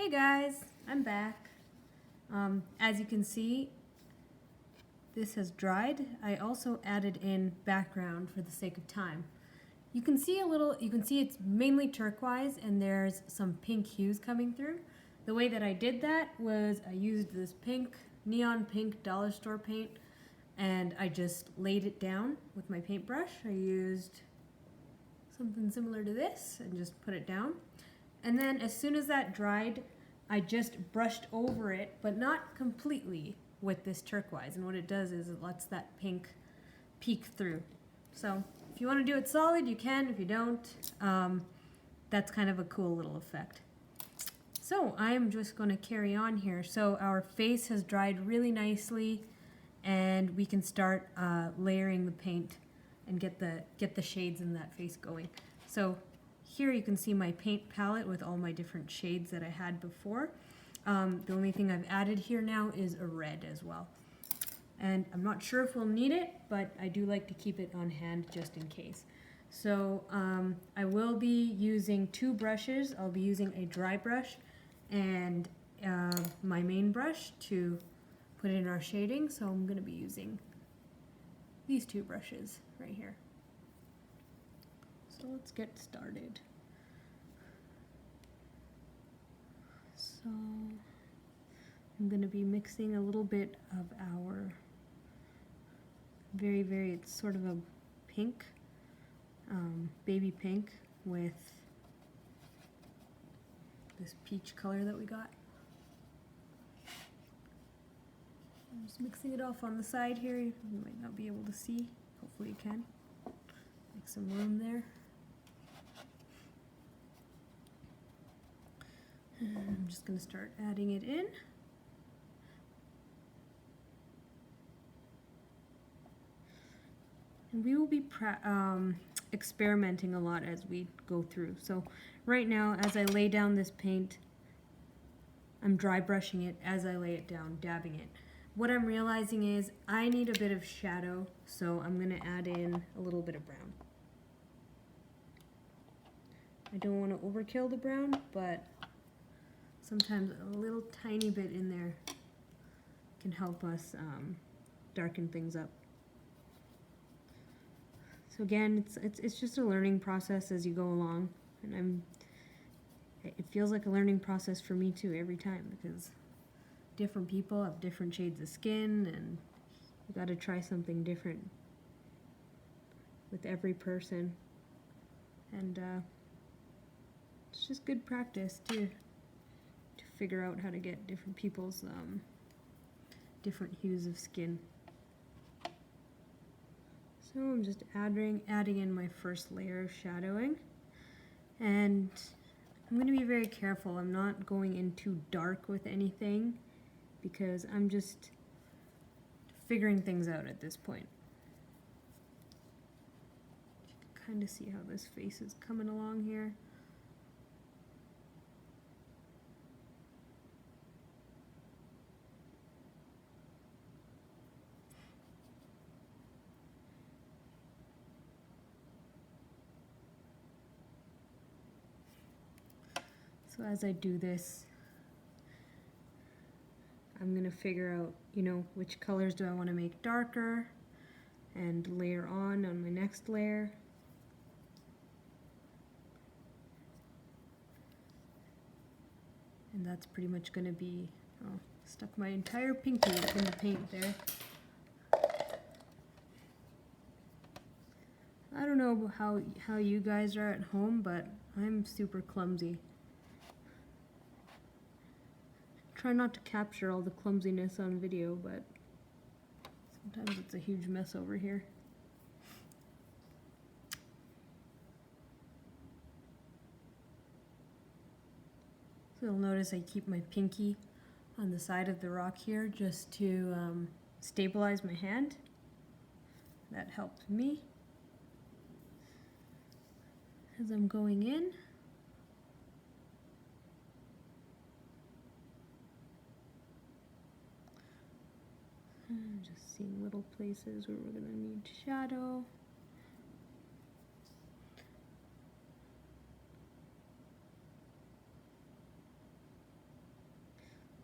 Hey guys, I'm back. As you can see, this has dried. I also added in background for the sake of time. You can see it's mainly turquoise and there's some pink hues coming through. The way that I did that was I used this neon pink dollar store paint and I just laid it down with my paintbrush. I used something similar to this and just put it down. And then as soon as that dried, I just brushed over it, but not completely, with this turquoise. And what it does is it lets that pink peek through. So if you want to do it solid, you can. If you don't, that's kind of a cool little effect. So I am just going to carry on here. So our face has dried really nicely, and we can start layering the paint and get the shades in that face going. So here you can see my paint palette with all my different shades that I had before. The only thing I've added here now is a red as well. And I'm not sure if we'll need it, but I do like to keep it on hand just in case. So I will be using two brushes. I'll be using a dry brush and my main brush to put in our shading. So I'm going to be using these two brushes right here. So let's get started. So I'm going to be mixing a little bit of our it's sort of a pink, baby pink with this peach color that we got. I'm just mixing it off on the side here. You might not be able to see. Hopefully you can. Make some room there. And I'm just going to start adding it in. And we will be experimenting a lot as we go through. So right now, as I lay down this paint, I'm dry brushing it as I lay it down, dabbing it. What I'm realizing is I need a bit of shadow, so I'm going to add in a little bit of brown. I don't want to overkill the brown, but sometimes a little tiny bit in there can help us darken things up. So again, it's just a learning process as you go along, and it feels like a learning process for me too every time, because different people have different shades of skin, and you got to try something different with every person, and it's just good practice too, to figure out how to get different people's different hues of skin. So I'm just adding in my first layer of shadowing, and I'm going to be very careful. I'm not going in too dark with anything because I'm just figuring things out at this point. You can kind of see how this face is coming along here. So as I do this, I'm going to figure out, which colors do I want to make darker and layer on my next layer. And that's pretty much going to be, stuck my entire pinky in the paint there. I don't know how you guys are at home, but I'm super clumsy. Try not to capture all the clumsiness on video, but sometimes it's a huge mess over here. So you'll notice I keep my pinky on the side of the rock here just to stabilize my hand. That helps me as I'm going in. Just seeing little places where we're going to need shadow.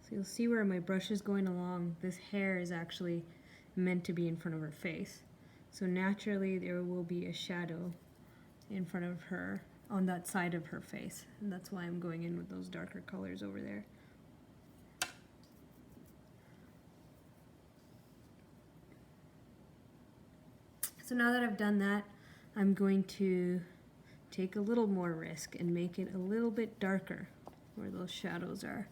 So you'll see where my brush is going along. This hair is actually meant to be in front of her face. So naturally there will be a shadow in front of her on that side of her face. And that's why I'm going in with those darker colors over there. So now that I've done that, I'm going to take a little more risk and make it a little bit darker where those shadows are.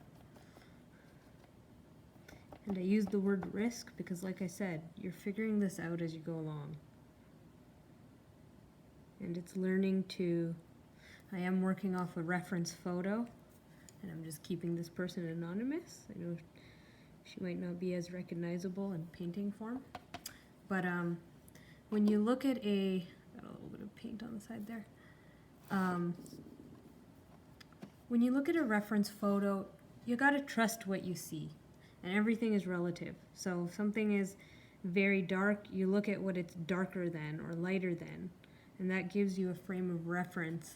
And I use the word risk because, like I said, you're figuring this out as you go along. And it's learning to, I am working off a reference photo, and I'm just keeping this person anonymous. I know she might not be as recognizable in painting form. But when you look at got a little bit of paint on the side there. When you look at a reference photo, you gotta trust what you see. And everything is relative. So if something is very dark, you look at what it's darker than or lighter than, and that gives you a frame of reference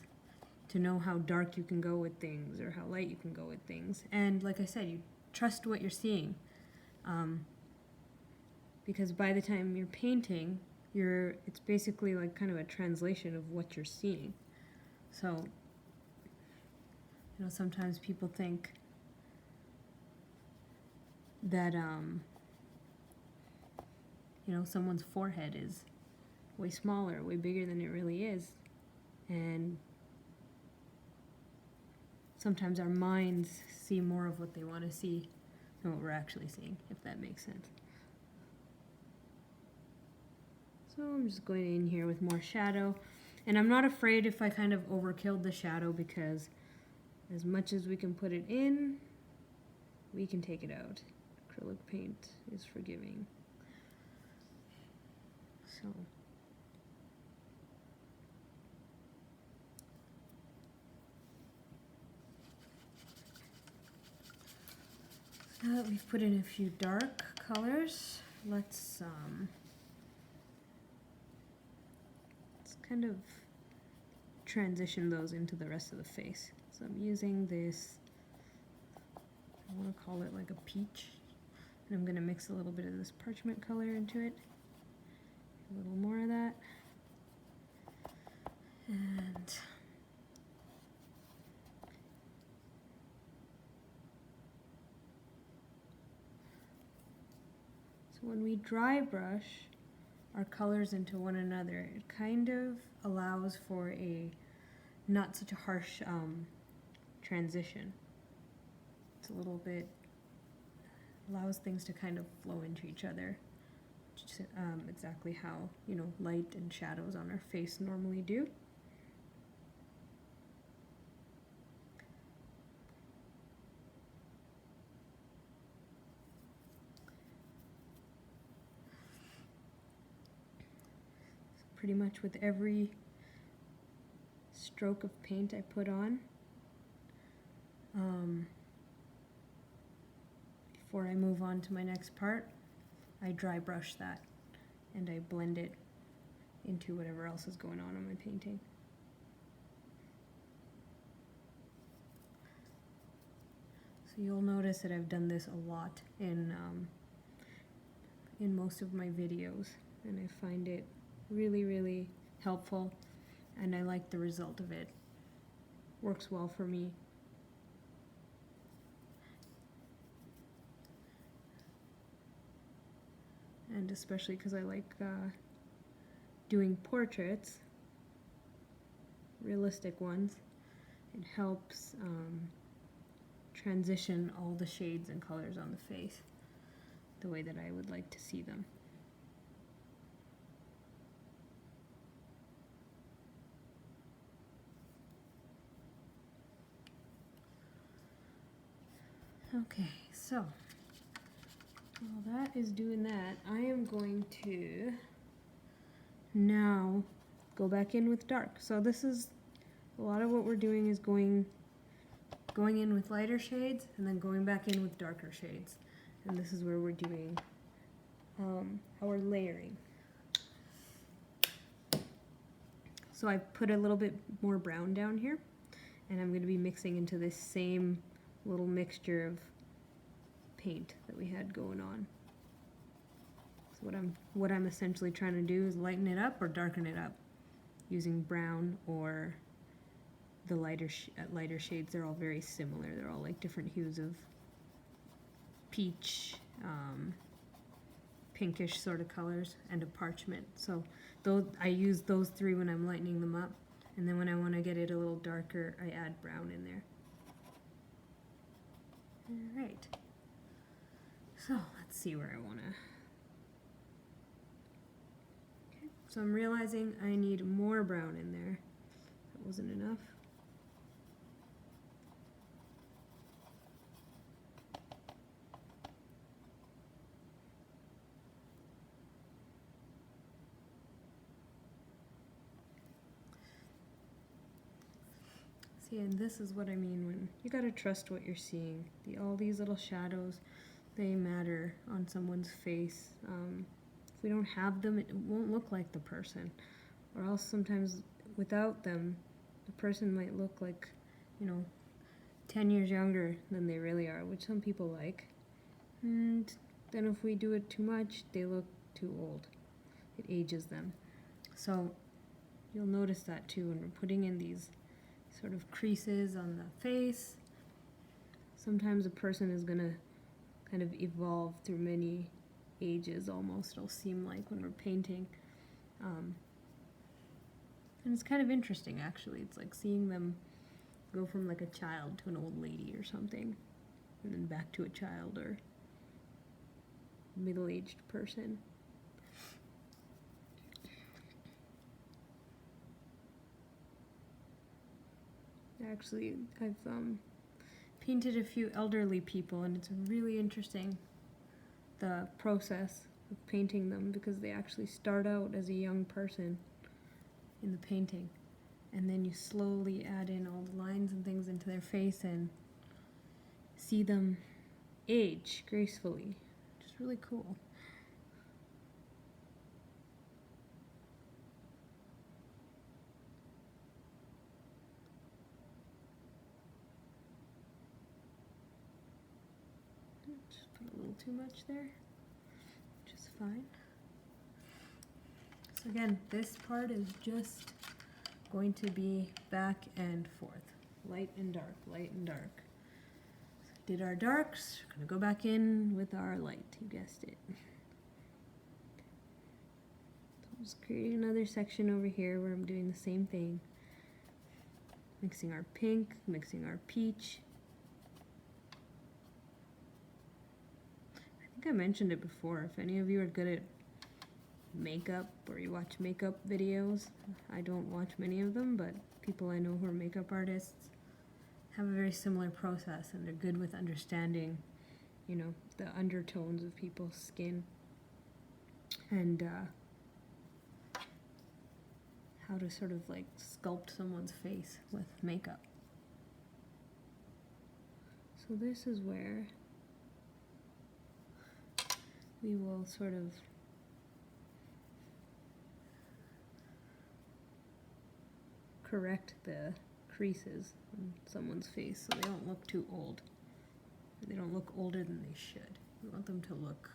to know how dark you can go with things or how light you can go with things. And like I said, you trust what you're seeing, because by the time you're painting, it's basically like kind of a translation of what you're seeing. So, you know, sometimes people think that you know, someone's forehead is way smaller, way bigger than it really is, and sometimes our minds see more of what they want to see than what we're actually seeing, if that makes sense. So I'm just going in here with more shadow, and I'm not afraid if I kind of overkilled the shadow, because as much as we can put it in, we can take it out. Acrylic paint is forgiving. So now that we've put in a few dark colors, let's kind of transition those into the rest of the face. So I'm using this, I want to call it like a peach, and I'm going to mix a little bit of this parchment color into it, a little more of that, and so when we dry brush our colors into one another, it kind of allows for a not such a harsh transition. It's a little bit, allows things to kind of flow into each other, just, exactly how, you know, light and shadows on our face normally do. Pretty much with every stroke of paint I put on, before I move on to my next part, I dry brush that and I blend it into whatever else is going on my painting. So you'll notice that I've done this a lot in most of my videos, and I find it really, really helpful, and I like the result of it. Works well for me. And especially because I like doing portraits, realistic ones, it helps transition all the shades and colors on the face the way that I would like to see them. Okay, so while that is doing that, I am going to now go back in with dark. So this is a lot of what we're doing is going in with lighter shades and then going back in with darker shades. And this is where we're doing our layering. So I put a little bit more brown down here, and I'm going to be mixing into this same little mixture of paint that we had going on. So what I'm essentially trying to do is lighten it up or darken it up using brown or the lighter shades. They're all very similar. They're all like different hues of peach, pinkish sort of colors, and a parchment. So I use those three when I'm lightening them up, and then when I want to get it a little darker, I add brown in there. All right. So let's see where I want to. Okay. So I'm realizing I need more brown in there. That wasn't enough. See, and this is what I mean when you gotta trust what you're seeing. All these little shadows, they matter on someone's face. If we don't have them, it won't look like the person. Or else sometimes without them, the person might look like, 10 years younger than they really are, which some people like. And then if we do it too much, they look too old. It ages them. So you'll notice that too when we're putting in these sort of creases on the face. Sometimes a person is going to kind of evolve through many ages almost, it'll seem like when we're painting. And it's kind of interesting actually. It's like seeing them go from like a child to an old lady or something, and then back to a child or middle-aged person. Actually, I've painted a few elderly people, and it's really interesting, the process of painting them, because they actually start out as a young person in the painting, and then you slowly add in all the lines and things into their face and see them age gracefully, which is really cool. Just put a little too much there, which is fine. So again, this part is just going to be back and forth, light and dark, light and dark. So did our darks, we're gonna go back in with our light, you guessed it. So I'm just creating another section over here where I'm doing the same thing. Mixing our pink, mixing our peach. I think I mentioned it before, if any of you are good at makeup or you watch makeup videos, I don't watch many of them, but people I know who are makeup artists have a very similar process, and they're good with understanding, the undertones of people's skin and how to sort of like sculpt someone's face with makeup. So this is where we will sort of correct the creases on someone's face so they don't look too old. They don't look older than they should. We want them to look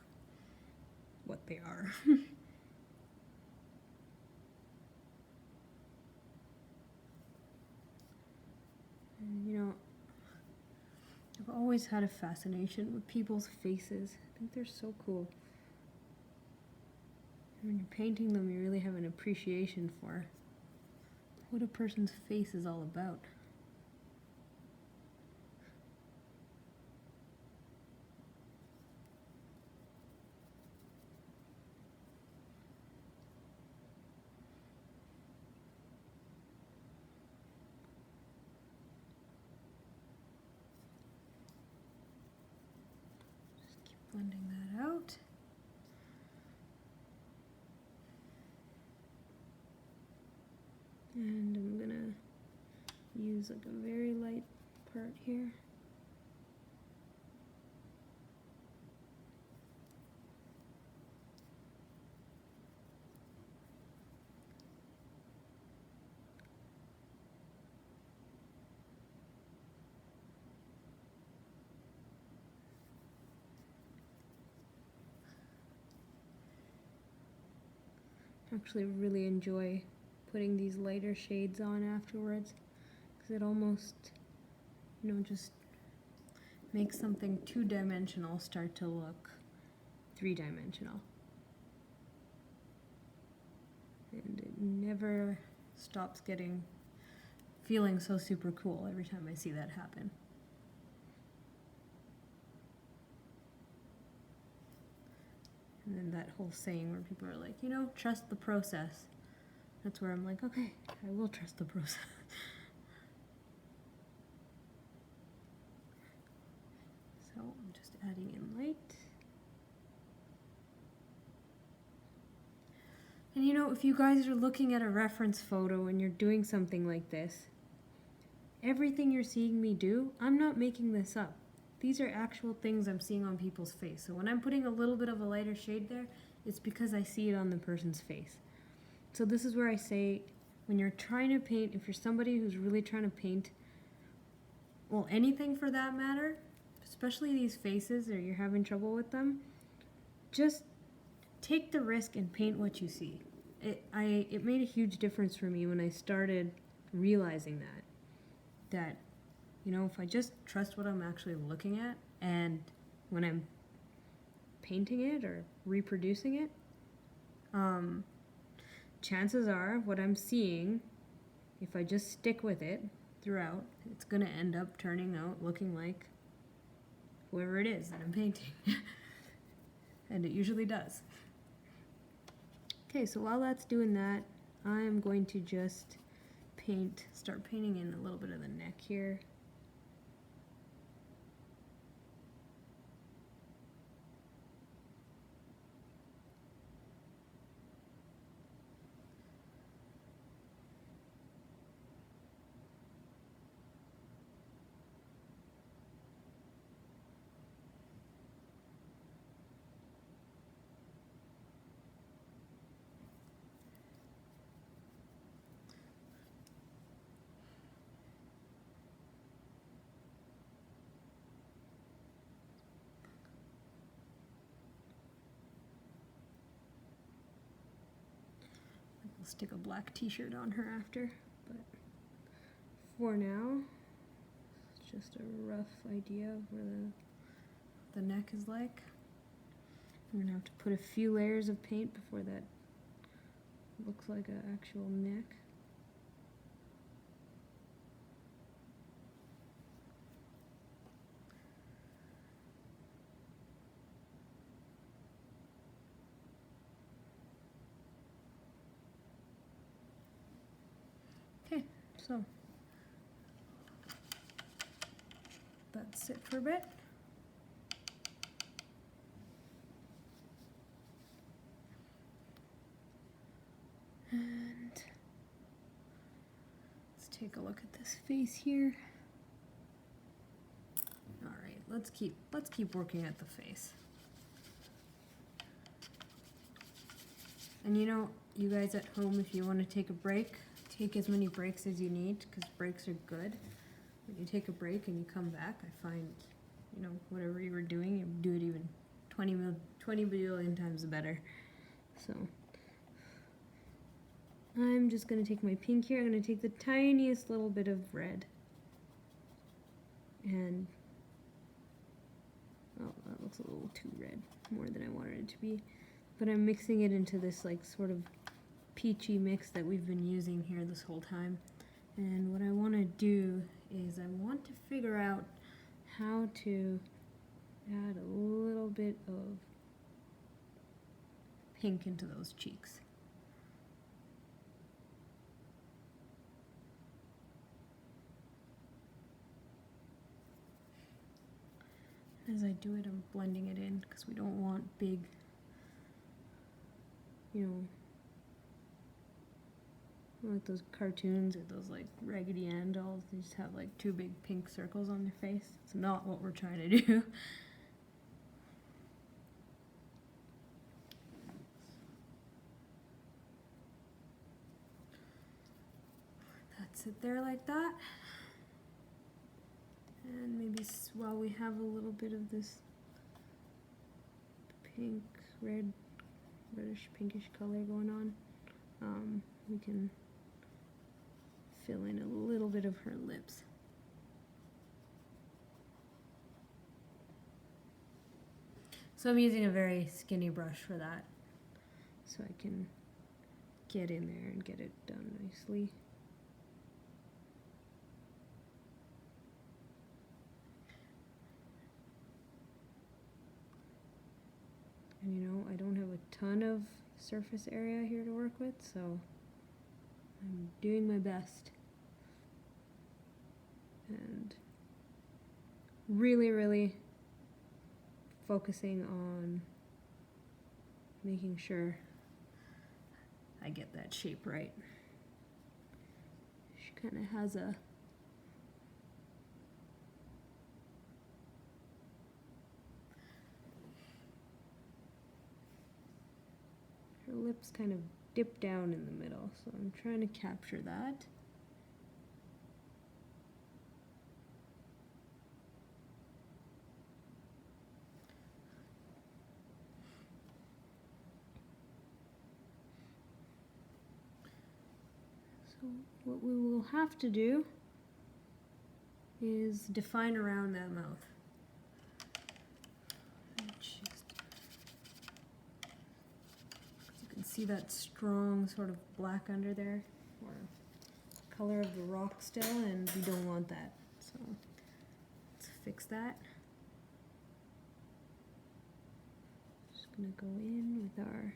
what they are. And, I've always had a fascination with people's faces. I think they're so cool. When you're painting them, you really have an appreciation for what a person's face is all about. Just keep blending that out. And I'm gonna use like a very light part here. actually really enjoy putting these lighter shades on afterwards, because it almost, just makes something two-dimensional start to look three-dimensional. And it never stops feeling so super cool every time I see that happen. And then that whole saying where people are like, trust the process. That's where I'm like, okay, I will trust the process. So I'm just adding in light. And if you guys are looking at a reference photo and you're doing something like this, everything you're seeing me do, I'm not making this up. These are actual things I'm seeing on people's face. So when I'm putting a little bit of a lighter shade there, it's because I see it on the person's face. So this is where I say, when you're trying to paint, if you're somebody who's really trying to paint, well, anything for that matter, especially these faces or you're having trouble with them, just take the risk and paint what you see. It made a huge difference for me when I started realizing that if I just trust what I'm actually looking at, and when I'm painting it or reproducing it, chances are what I'm seeing, if I just stick with it throughout, it's going to end up turning out looking like whoever it is that I'm painting. And it usually does. Okay, so while that's doing that, I'm going to just start painting in a little bit of the neck here. I'll stick a black t-shirt on her after, but for now, it's just a rough idea of where the neck is like. I'm gonna have to put a few layers of paint before that looks like an actual neck. Okay, so that's it for a bit. And let's take a look at this face here. All right, let's keep working at the face. And you guys at home, if you want to take a break, take as many breaks as you need, because breaks are good. When you take a break and you come back, I find, whatever you were doing, you do it even 20 billion times better. So I'm just going to take my pink here. I'm going to take the tiniest little bit of red. And, oh, that looks a little too red, more than I wanted it to be. But I'm mixing it into this sort of peachy mix that we've been using here this whole time. And what I want to do is I want to figure out how to add a little bit of pink into those cheeks. As I do it, I'm blending it in because we don't want big, like those cartoons or those Raggedy Ann dolls. They just have two big pink circles on their face. It's not what we're trying to do. That's it there like that. And maybe while we have a little bit of this pink, reddish pinkish color going on, we can fill in a little bit of her lips. So I'm using a very skinny brush for that, so I can get in there and get it done nicely. And you know, I don't have a ton of surface area here to work with, so I'm doing my best. And really focusing on making sure I get that shape right. She kind of has a her lips kind of dip down in the middle, so I'm trying to capture that. So what we will have to do is define around that mouth. You can see that strong sort of black under there, or color of the rock still, and we don't want that. So let's fix that. Just gonna go in with our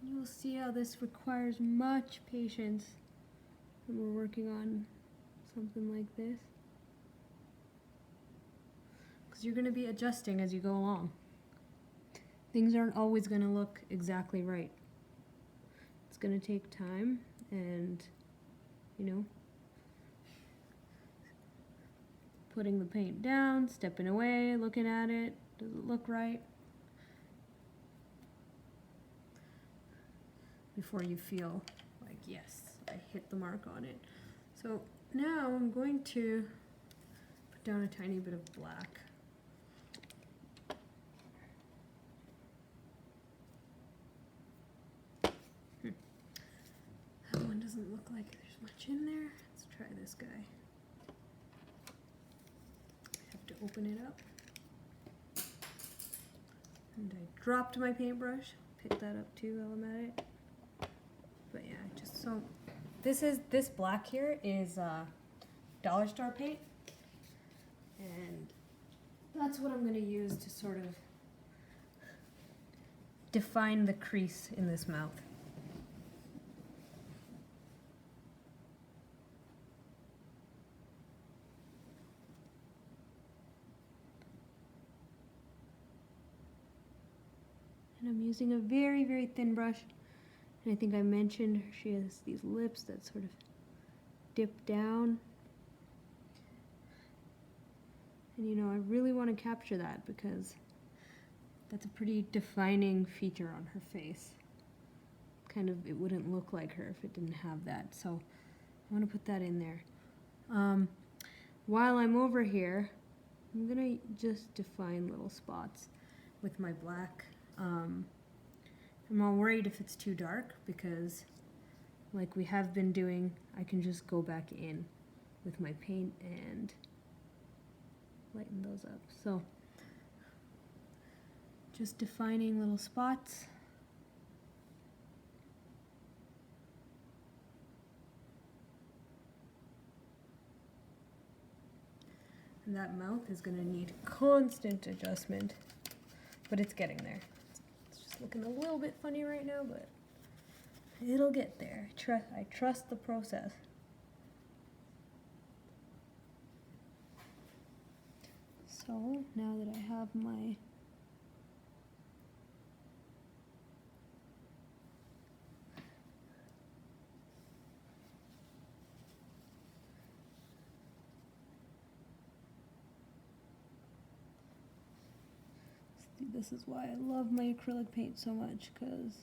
you will see how this requires much patience when we're working on something like this, because you're going to be adjusting as you go along. Things aren't always going to look exactly right. It's going to take time, and you know, putting the paint down, stepping away, looking at it, does it look right? Before you feel like, yes, I hit the mark on it. So now I'm going to put down a tiny bit of black. That one doesn't look like there's much in there. Let's try this guy. I have to open it up. And I dropped my paintbrush. Pick that up too while I'm at it. But yeah, just so this black here is dollar store paint, and that's what I'm going to use to sort of define the crease in this mouth. And I'm using a very thin brush. And I think I mentioned she has these lips that sort of dip down. And you know, I really want to capture that because that's a pretty defining feature on her face. Kind of, it wouldn't look like her if it didn't have that. So I want to put that in there. While I'm over here, I'm going to just define little spots with my black. I'm all worried if it's too dark because, like we have been doing, I can just go back in with my paint and lighten those up. So just defining little spots. And that mouth is going to need constant adjustment, but it's getting there. Looking a little bit funny right now, but it'll get there. I trust the process. So now that I have my See, this is why I love my acrylic paint so much, because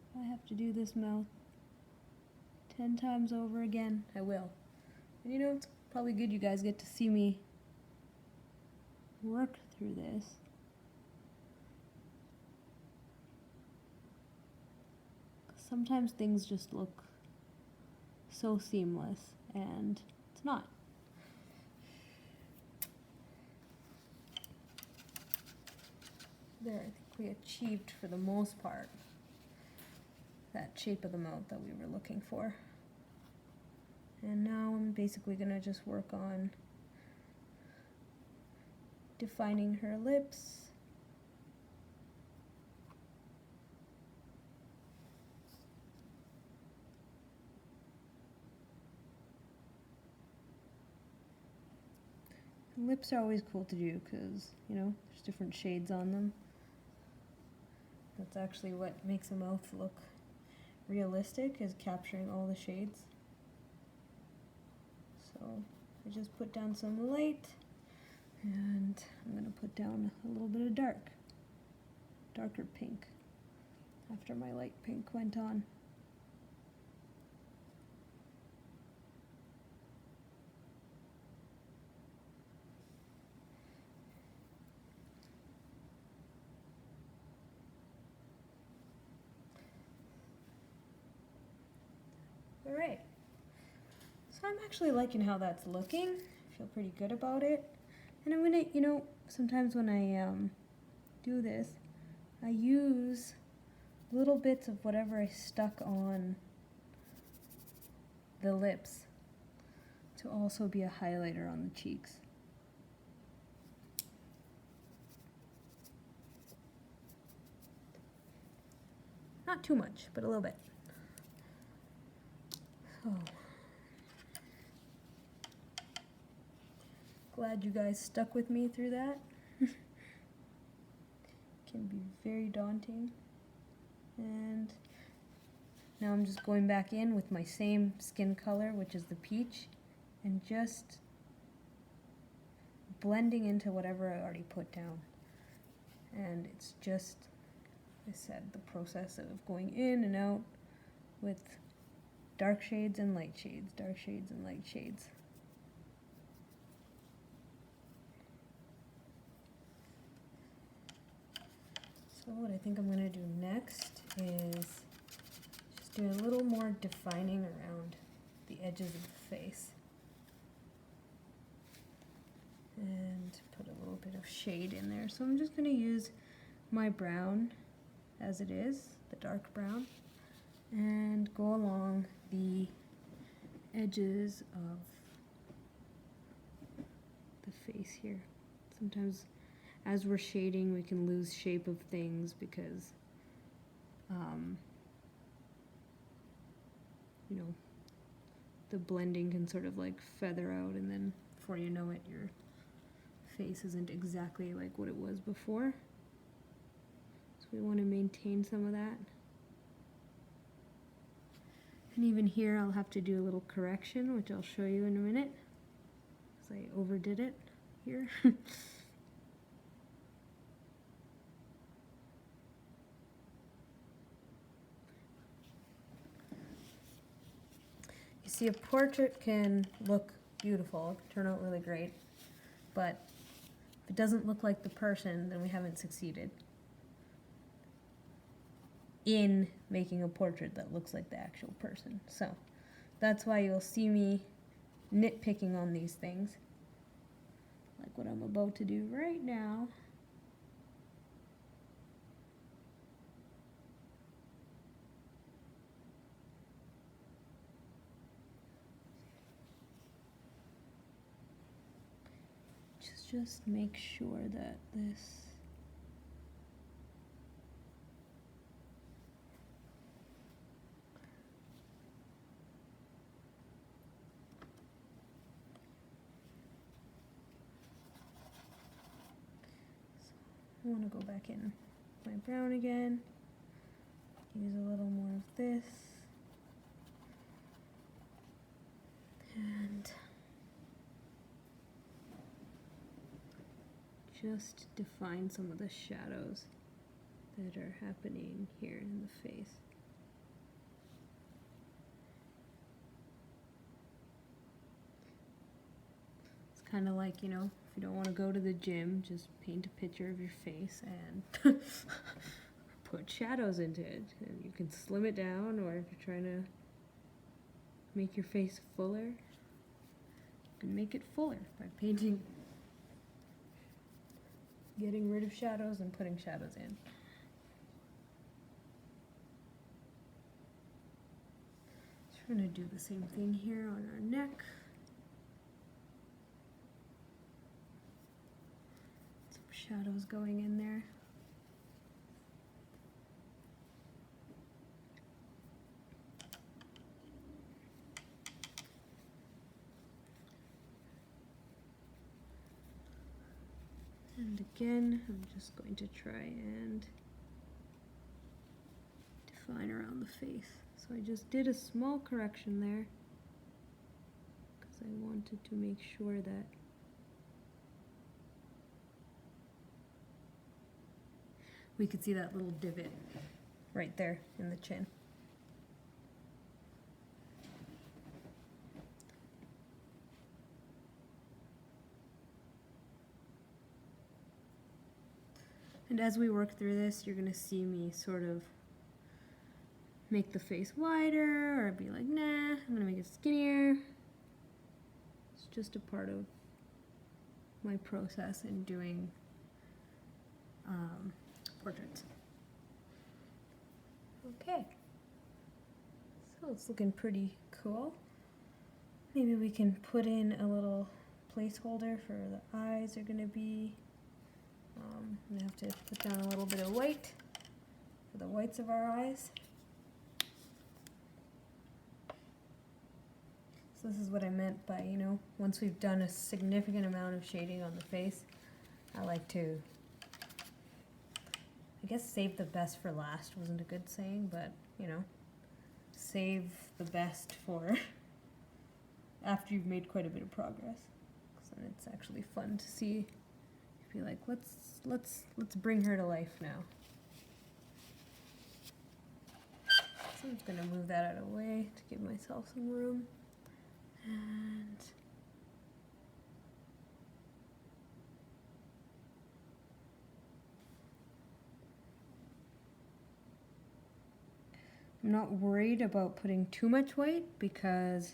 if I have to do this mouth 10 times over again, I will. And you know, it's probably good you guys get to see me work through this. Sometimes things just look so seamless, and it's not. There, I think we achieved, for the most part, that shape of the mouth that we were looking for. And now I'm basically going to just work on defining her lips. Lips are always cool to do because, you know, there's different shades on them. That's actually what makes a mouth look realistic, is capturing all the shades. So I just put down some light, and I'm going to put down a little bit of darker pink after my light pink went on. Alright, so I'm actually liking how that's looking. I feel pretty good about it. And I'm gonna, you know, sometimes when I do this, I use little bits of whatever I stuck on the lips to also be a highlighter on the cheeks. Not too much, but a little bit. Oh. Glad you guys stuck with me through that. Can be very daunting. And now I'm just going back in with my same skin color, which is the peach, and just blending into whatever I already put down. And it's just, like I said, the process of going in and out with dark shades and light shades, dark shades and light shades. So what I think I'm going to do next is just do a little more defining around the edges of the face. And put a little bit of shade in there. So I'm just going to use my brown as it is, the dark brown, and go along the edges of the face here. Sometimes as we're shading we can lose shape of things because you know, the blending can sort of like feather out, and then before you know it your face isn't exactly like what it was before. So we want to maintain some of that. And even here I'll have to do a little correction, which I'll show you in a minute, because I overdid it here. You see, a portrait can look beautiful, turn out really great, but if it doesn't look like the person, then we haven't succeeded in making a portrait that looks like the actual person. So that's why you'll see me nitpicking on these things, like what I'm about to do right now. Just make sure that this I want to go back in my brown again, use a little more of this, and just define some of the shadows that are happening here in the face. It's kind of like, you know, if you don't want to go to the gym, just paint a picture of your face and put shadows into it. And you can slim it down, or if you're trying to make your face fuller, you can make it fuller by painting, getting rid of shadows and putting shadows in. So we're going to do the same thing here on our neck. Some shadows going in there. And again, I'm just going to try and define around the face. So I just did a small correction there because I wanted to make sure that we could see that little divot right there in the chin. And as we work through this, you're going to see me sort of make the face wider or be like, nah, I'm going to make it skinnier. It's just a part of my process in doing portraits. Okay, so it's looking pretty cool. Maybe we can put in a little placeholder for the eyes are going to be. I'm going to have to put down a little bit of white for the whites of our eyes. So this is what I meant by, you know, once we've done a significant amount of shading on the face, I like to, I guess save the best for last wasn't a good saying, but, you know, save the best for after you've made quite a bit of progress. So it's actually fun to see. Be like, let's bring her to life now. So I'm just gonna move that out of the way to give myself some room. And I'm not worried about putting too much white because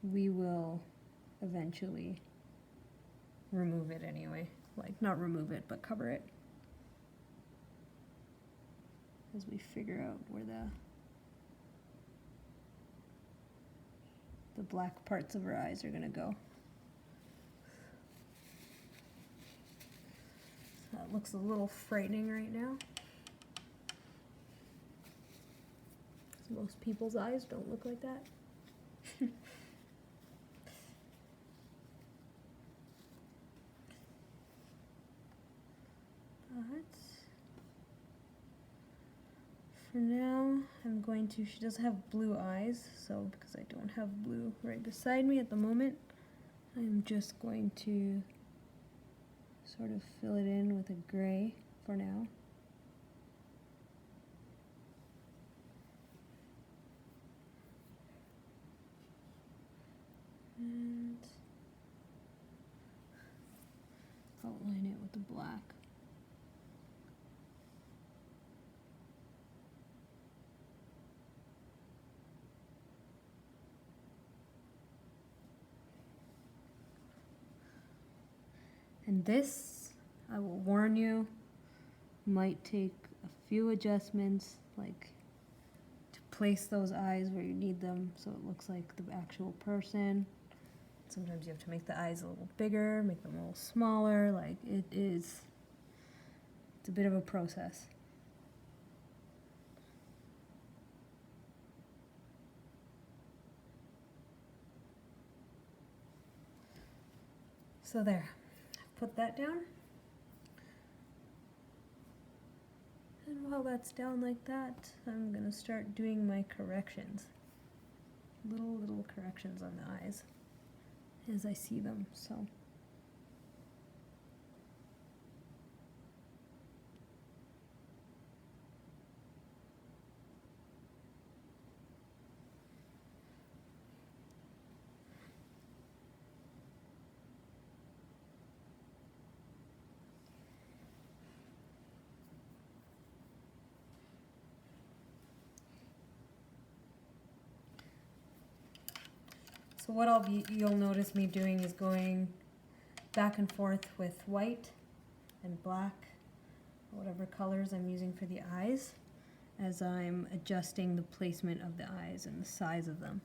we will eventually remove it anyway. Like, not remove it, but cover it. As we figure out where the black parts of her eyes are gonna go. So that looks a little frightening right now. Most people's eyes don't look like that. But for now, I'm going to, she does have blue eyes, so because I don't have blue right beside me at the moment, I'm just going to sort of fill it in with a gray for now. And outline it with the black. And this, I will warn you, might take a few adjustments, like to place those eyes where you need them so it looks like the actual person. Sometimes you have to make the eyes a little bigger, make them a little smaller, like it's a bit of a process. So there, put that down. And while that's down like that, I'm gonna start doing my corrections. Little corrections on the eyes as I see them. So So what you'll notice me doing is going back and forth with white and black, whatever colors I'm using for the eyes, as I'm adjusting the placement of the eyes and the size of them.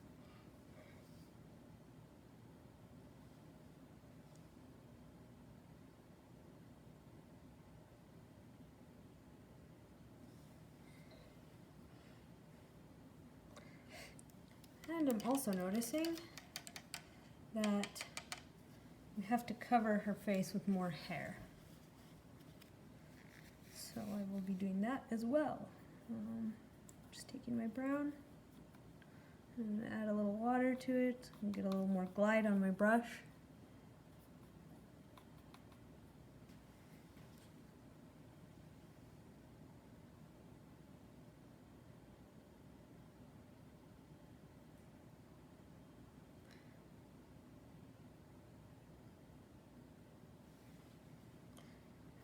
And I'm also noticing that we have to cover her face with more hair. So I will be doing that as well. Just taking my brown and add a little water to it and get a little more glide on my brush.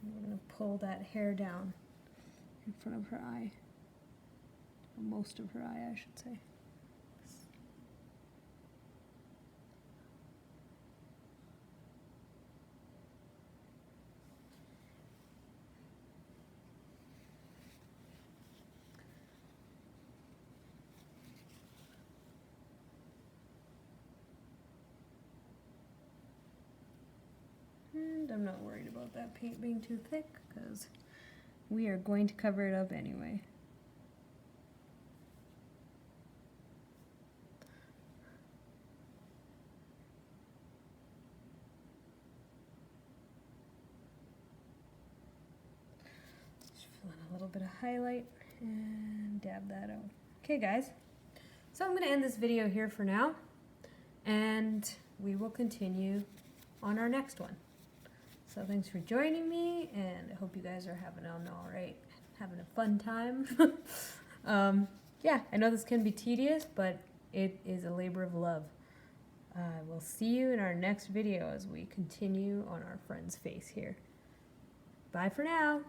And we're going to pull that hair down in front of her eye. Most of her eye, I should say. And I'm not worried about that paint being too thick because we are going to cover it up anyway. Just fill in a little bit of highlight and dab that out. Okay guys, so I'm going to end this video here for now, and we will continue on our next one. So thanks for joining me, and I hope you guys are having a fun time. Yeah, I know this can be tedious, but it is a labor of love. We'll see you in our next video as we continue on our friend's face here. Bye for now.